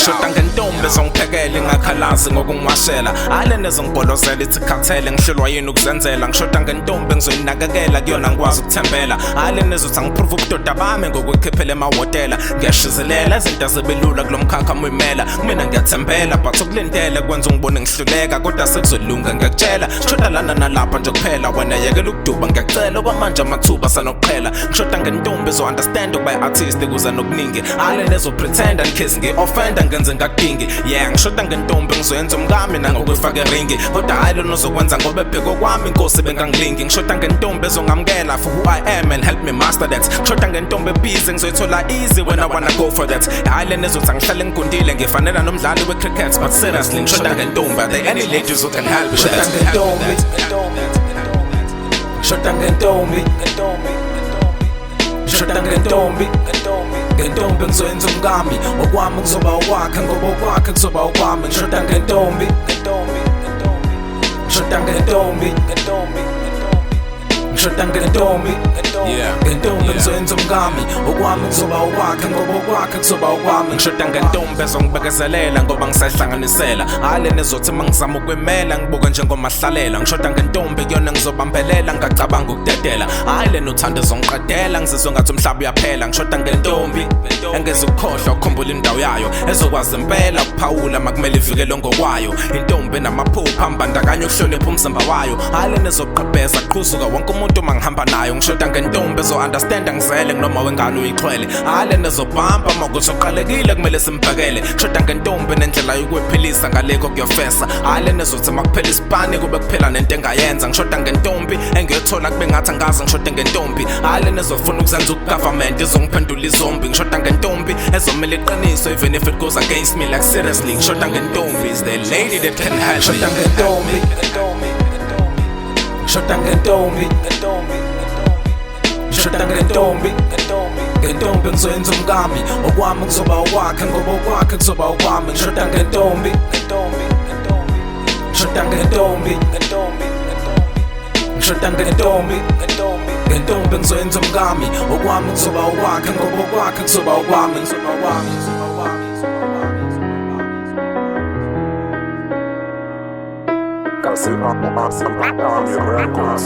Ngishoda ngentombi ezongiphekela ingakhalazi ngokungwashela ale nezongibholozela ithi khathele ngihlelwa yini ukuzenzela ngishoda ngentombi ngizoyinakekela kuyona ngikwazi ukuthembela ale nezothi angiprove ubudoda bami ngokukhiphela emahhotela ngiyashizelela izinto azibelula kulomkhakha muyimela kumina ngiyathembela but ukulindele kwenza ungibone ngihluleka kodwa sekuzolunga ngiyakutshela ngishoda lana nalapha nje kuphela wena yekela ukuduba ngiyacela okwamanje amathuba sanokuqhela ngishoda ngentombi ezo-understand ukuba i-artist kuza nokuningi ale nezo-pretenda nikhizi ngi-offenda ngenze ngakudingi ngishoda ngentombi ngizoyenza umkami nangokwifaka eringi kodwa hayi lona uzokwenza ngoba ebheko kwami inkosi bengangilingi ngishoda ngentombi ezongamukela for who I am and help me master that ngishoda ngentombi ebhizi ngizoyithola easy when I wanna go for that hayi lena ezothi angihlale ngigundile ngifanela nomdlali we-cricket but seriously ngishoda ngentombi are there any ladies who can help with that ngishoda ngentombi ngishoda ngentombi ngentombi ngizoyenza umkami okwami kuzoba okwakhe ngoba okwakhe kuzoba okwami ngishoda ngentombi ngishoda ngentombi ngishoda ngentombi ngentombi ngizoyenza umkami okwami kuzoba okwakhe ngoba okwakhe kuzoba okwami ngishoda ngentombi ezongibekezelela ngoba ngisayihlanganisela hale nezothi mangizama ukwemela ngibuke njengomahlalela ngishoda ngentombi kuyona ngizobambelela ngingacabanga ukudedela hayi lena uthando ezongiqedela ngizizwe ngathi umhlaba uyaphela ngishoda ngentombi engeze ukukhohlwa ukukhumbula indawo yayo ezokwazi impela ukuphawula makumele ivikele ngokwayo intombi enamaphupha mbandakanye ukuhlonipha umzimba wayo hayi lena ezoqhebeza qhuzuka wonke umuntu mangihamba nayo ngishoda ngentombi ezo-understanda ngizele noma wengane uyixhwele hayi lena ezobhamba makuthi uqalekile kumele simbhekele ngishoda ngentombi nendlela yokwephilisa ngalekho kuyofesa hayi lena ezothi makuphela isipani kube kuphela nento engayenza ngishoda ngentombi engiyothola kube ngathi angazi ngishoda ngentombi hayi lena ezofuna ukuzenza ugovernment ezongiphendula izombi ngishoda ngentombi ezomela iqiniso even if it goes against me like seriously ngishoda ngentombi is the lady that can help ngishoda ngentombi ngishoda ngentombi ngishoda ngentombi ngentombi ngizoyenza umkami okwami kuzoba okwakhe ngoba okwakhe kuzoba okwami ngishoda ngentombi ngishoda ngentombi ngishoda ngentombi ngentombi ngizoyenza umkami okwami kuzoba okwakhe ngoba okwakhe kuzoba okwami kuzoba okwami Casi Army Records.